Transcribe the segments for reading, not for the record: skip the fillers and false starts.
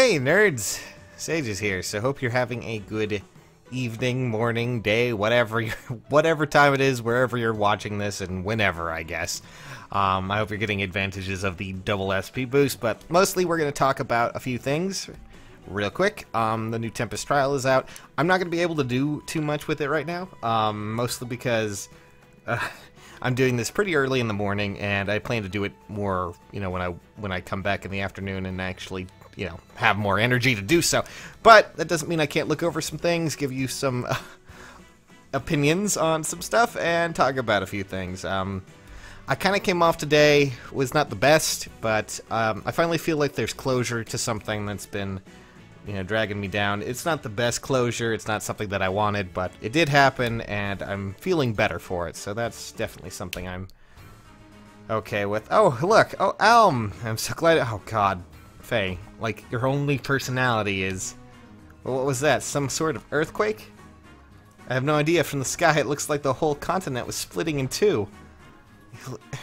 Hey nerds, Sages here. So hope you're having a good evening, morning, day, whatever whatever time it is, wherever you're watching this, and whenever, I guess. I hope you're getting advantages of the double SP boost, but mostly we're going to talk about a few things real quick. The new Tempest Trial is out. I'm not going to be able to do too much with it right now, mostly because I'm doing this pretty early in the morning, and I plan to do it more, when I come back in the afternoon and actually, have more energy to do so. But that doesn't mean I can't look over some things, give you some opinions on some stuff, and talk about a few things. I kind of came off today, was not the best, but I finally feel like there's closure to something that's been, dragging me down. It's not the best closure, it's not something that I wanted, but it did happen, and I'm feeling better for it, so that's definitely something I'm okay with. Oh, look! Oh, Elm! I'm so glad— oh god, Faye, like, your only personality is— well, what was that, some sort of earthquake? I have no idea. From the sky it looks like the whole continent was splitting in two.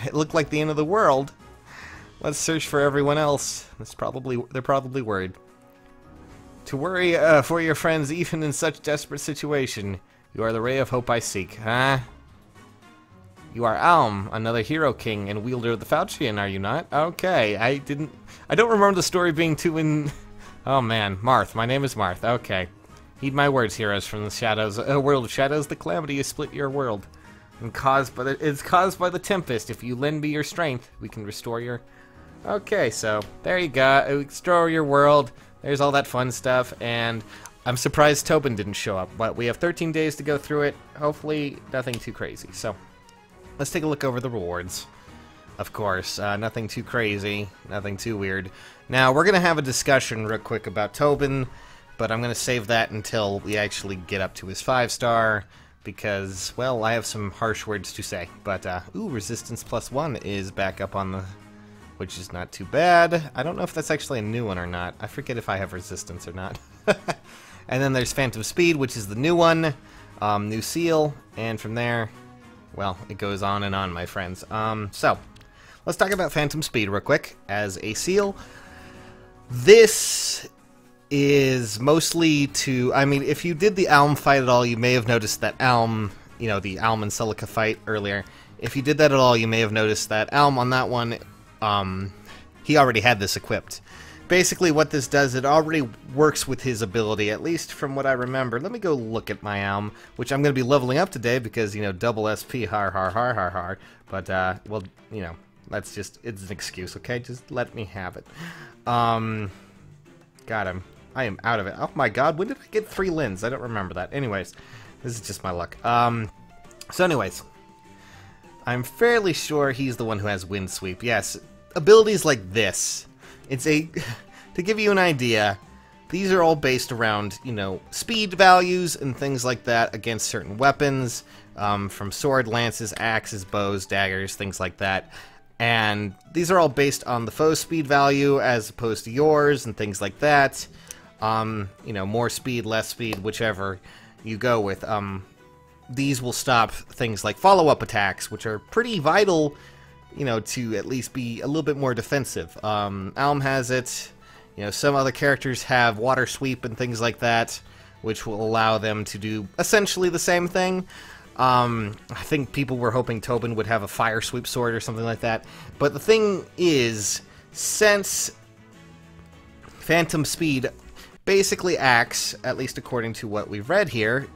It looked like the end of the world. Let's search for everyone else. They're probably worried. To worry for your friends even in such desperate situation. You are the ray of hope I seek, huh? You are Alm, another hero king and wielder of the Falchion, are you not? Okay, I don't remember the story being too in— oh man, Marth. My name is Marth. Okay. Heed my words, heroes from the shadows. World of shadows, the calamity has split your world. And it's caused by the Tempest. If you lend me your strength, we can restore your— okay, so there you go. Restore your world. There's all that fun stuff, and I'm surprised Tobin didn't show up, but we have 13 days to go through it. Hopefully nothing too crazy. So let's take a look over the rewards. Of course, nothing too crazy, nothing too weird. Now, we're going to have a discussion real quick about Tobin, but I'm going to save that until we actually get up to his 5-star, because, well, I have some harsh words to say. But, ooh, Resistance +1 is back up on the— which is not too bad. I don't know if that's actually a new one or not. I forget if I have Resistance or not. And then there's Phantom Speed, which is the new one. New seal, and from there, well, it goes on and on, my friends. So, let's talk about Phantom Speed real quick. As a seal, this is mostly to— I mean, if you did the Alm fight at all, you may have noticed that Alm, the Alm and Celica fight earlier. If you did that at all, you may have noticed that Alm on that one, he already had this equipped. Basically, what this does, it already works with his ability, at least from what I remember. Let me go look at my Alm, which I'm going to be leveling up today because, double SP, har, har, har, har, har. But, well, that's just— it's an excuse, okay? Just let me have it. Got him. I am out of it. Oh my god, when did I get 3 lens? I don't remember that. Anyways, this is just my luck. So anyways, I'm fairly sure he's the one who has Wind Sweep. Yes, abilities like this. It's a— to give you an idea, these are all based around, speed values and things like that against certain weapons, from sword, lances, axes, bows, daggers, things like that. And these are all based on the foe's speed value as opposed to yours and things like that. More speed, less speed, whichever you go with. These will stop things like follow-up attacks, which are pretty vital, to at least be a little bit more defensive. Alm has it. Some other characters have water sweep and things like that, which will allow them to do essentially the same thing. I think people were hoping Tobin would have a fire sweep sword or something like that. But the thing is, since Phantom Speed basically acts, at least according to what we've read here,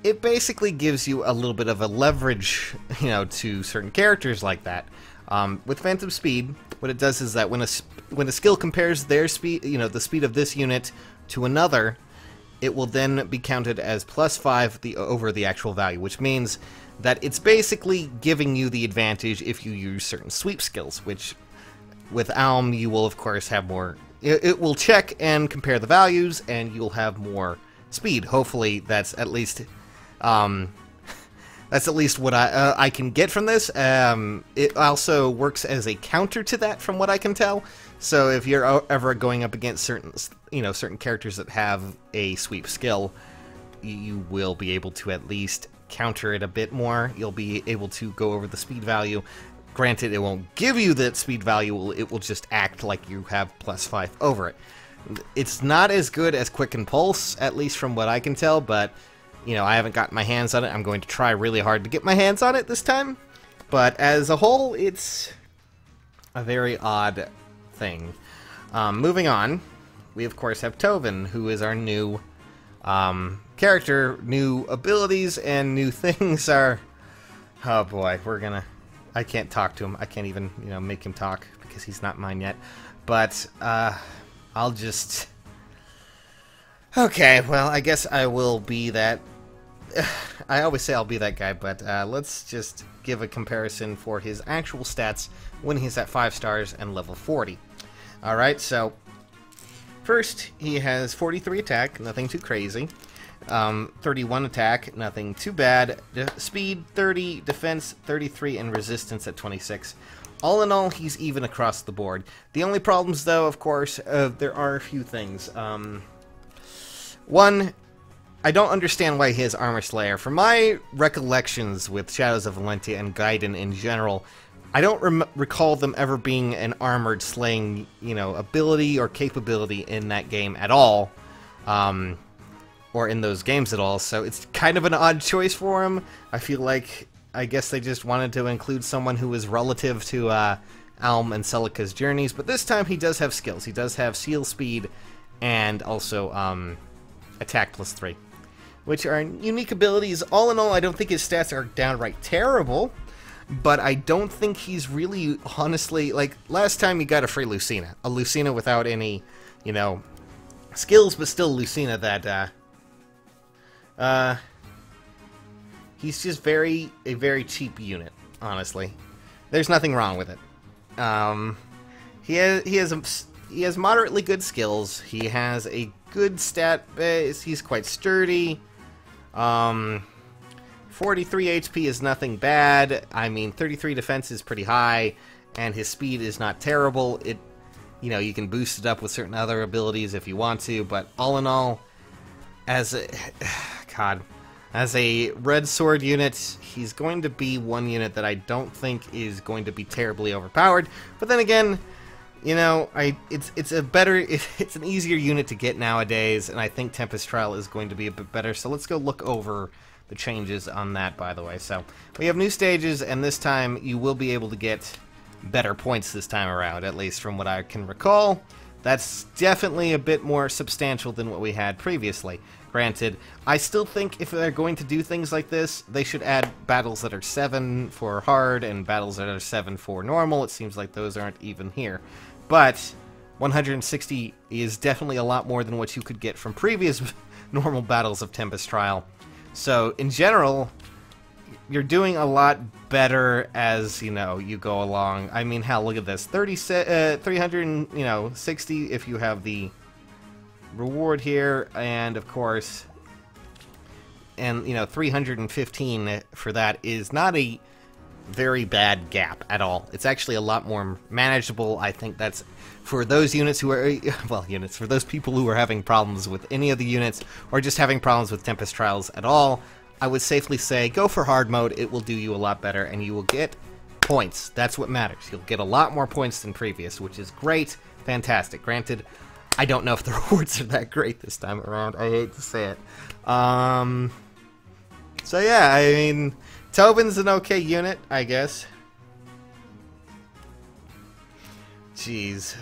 it basically gives you a little bit of a leverage, to certain characters like that. With Phantom Speed, what it does is that when a skill compares their speed, the speed of this unit to another, it will then be counted as +5 over the actual value, which means that it's basically giving you the advantage if you use certain sweep skills, which with Alm you will of course have more— it will check and compare the values, and you'll have more speed. Hopefully that's at least what I can get from this. It also works as a counter to that, from what I can tell. So if you're ever going up against certain characters that have a sweep skill, you will be able to at least counter it a bit more. You'll be able to go over the speed value. Granted, it won't give you that speed value, it will just act like you have +5 over it. It's not as good as Quicken Pulse, at least from what I can tell, but, you know, I haven't gotten my hands on it. I'm going to try really hard to get my hands on it this time. But as a whole, it's a very odd thing. Moving on, we of course have Tobin, who is our new character. New abilities and new things are... Oh boy, I can't talk to him. I can't even, you know, make him talk because he's not mine yet. But, I'll just... Okay, well, I guess I will be that... I always say I'll be that guy, but let's just give a comparison for his actual stats when he's at 5 stars and level 40. Alright, so... First, he has 43 attack, nothing too crazy. 31 attack, nothing too bad. Speed, 30, defense, 33, and resistance at 26. All in all, he's even across the board. The only problems, though, of course, there are a few things. One, I don't understand why he has Armor Slayer. From my recollections with Shadows of Valentia and Gaiden in general, I don't recall them ever being an armored slaying, you know, ability or capability in that game at all. Or in those games at all, so it's kind of an odd choice for him. I feel like, I guess they just wanted to include someone who was relative to Alm and Celica's journeys, but this time he does have skills. He does have Seal Speed and also Attack +3, which are unique abilities. All in all, I don't think his stats are downright terrible, but I don't think he's really, honestly, like, last time he got a free Lucina. A Lucina without any, you know, skills, but still Lucina that, he's just a very cheap unit, honestly. There's nothing wrong with it. He has moderately good skills. He has a good stat base. He's quite sturdy. 43 HP is nothing bad. I mean, 33 defense is pretty high, and his speed is not terrible. You know, you can boost it up with certain other abilities if you want to, but all in all, as a red sword unit, he's going to be one unit that I don't think is going to be terribly overpowered. But then again, you know, it's an easier unit to get nowadays, and I think Tempest Trial is going to be a bit better. So let's go look over the changes on that, by the way. So we have new stages, and this time you will be able to get better points this time around, at least from what I can recall. That's definitely a bit more substantial than what we had previously. Granted, I still think if they're going to do things like this, they should add battles that are 7 for hard and battles that are 7 for normal. It seems like those aren't even here. But 160 is definitely a lot more than what you could get from previous normal battles of Tempest Trial. So, in general, you're doing a lot better as, you know, you go along. I mean, hell, look at this. 360 if you have the reward here, and of course, and, you know, 315 for that is not a very bad gap at all. It's actually a lot more manageable. I think that's for those units who are, well, for those people who are having problems with any of the units, or just having problems with Tempest Trials at all, I would safely say go for hard mode. It will do you a lot better, and you will get points. That's what matters. You'll get a lot more points than previous, which is great. Fantastic. Granted, I don't know if the rewards are that great this time around. I hate to say it. So yeah, I mean, Tobin's an okay unit, I guess. Jeez.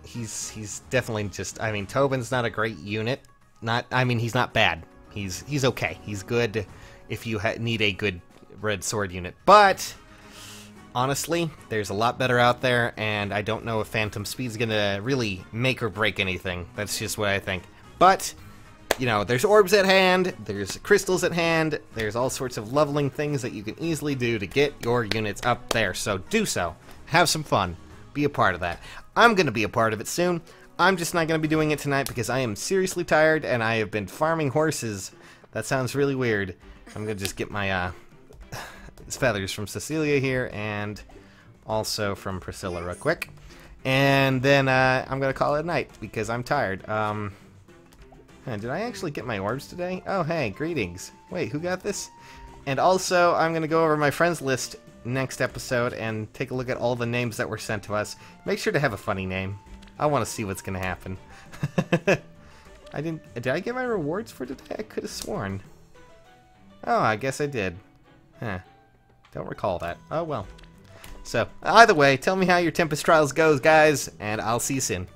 He's definitely just, I mean, Tobin's not a great unit. I mean, he's not bad. He's okay. He's good if you need a good red sword unit. But honestly, there's a lot better out there, and I don't know if Phantom Speed's gonna really make or break anything. That's just what I think. But, you know, there's orbs at hand, there's crystals at hand, there's all sorts of leveling things that you can easily do to get your units up there. So do so. Have some fun. Be a part of that. I'm gonna be a part of it soon. I'm just not gonna be doing it tonight because I am seriously tired and I have been farming horses. That sounds really weird. I'm gonna just get my feathers from Cecilia here, and also from Priscilla real quick, and then I'm gonna call it a night because I'm tired. Did I actually get my orbs today? Oh, hey, greetings. Wait, who got this? And also, I'm going to go over my friends list next episode and take a look at all the names that were sent to us. Make sure to have a funny name. I want to see what's going to happen. Did I get my rewards for today? I could have sworn. Oh, I guess I did. Huh. Don't recall that. Oh, well. So, either way, tell me how your Tempest Trials goes, guys, and I'll see you soon.